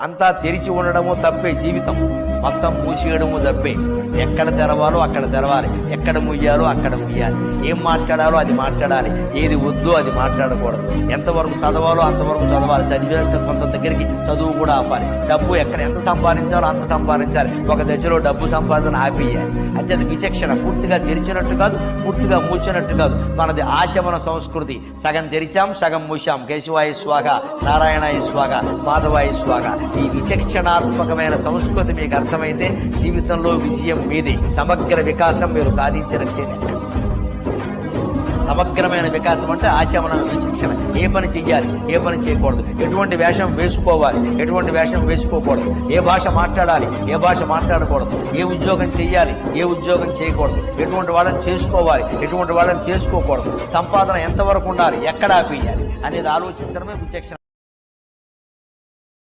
అంతా తెరిచి ఉండడము తప్పే. జీవితం మొత్తం మూసేయడము తప్పే. ఎక్కడ తెరవాలో అక్కడ తెరవాలి, ఎక్కడ ముయ్యాలో అక్కడ ముయ్యాలి, ఏం మాట్లాడాలో అది మాట్లాడాలి, ఏది వద్దో అది మాట్లాడకూడదు. ఎంతవరకు చదవాలో అంతవరకు చదవాలి, చదివేట కొంత దగ్గరికి చదువు కూడా ఆపాలి. డబ్బు ఎక్కడ ఎంత సంపాదించాలో అంత సంపాదించాలి. ఒక దశలో డబ్బు సంపాదన ఆపేయాలి. అంటే విచక్షణ. పూర్తిగా తెరిచినట్టు కాదు, పూర్తిగా మూసినట్టు కాదు. మనది ఆచమన సంస్కృతి. సగం తెరిచాం, సగం మూసాం. కేశవాయ స్వాగ, నారాయణాయ స్వాగ, మాధవాయ స్వాగ. ఈ విచక్షణాత్మకమైన సంస్కృతి మీకు అర్థమైతే జీవితంలో విజయం మీది. సమగ్ర వికాసం మీరు సాధించినట్టే. సమగ్రమైన వికాసం అంటే ఆచమన విచక్షణ. ఏ పని చెయ్యాలి, ఏ పని చేయకూడదు, ఎటువంటి వేషం వేసుకోవాలి, ఎటువంటి వేషం వేసుకోకూడదు, ఏ భాష మాట్లాడాలి, ఏ భాష మాట్లాడకూడదు, ఏ ఉద్యోగం చెయ్యాలి, ఏ ఉద్యోగం చేయకూడదు, ఎటువంటి వాళ్ళని చేసుకోవాలి, ఎటువంటి వాళ్ళని చేసుకోకూడదు, సంపాదన ఎంతవరకు ఉండాలి, ఎక్కడ ఆపేయాలి అనేది ఆలోచించడమే విచక్షణ.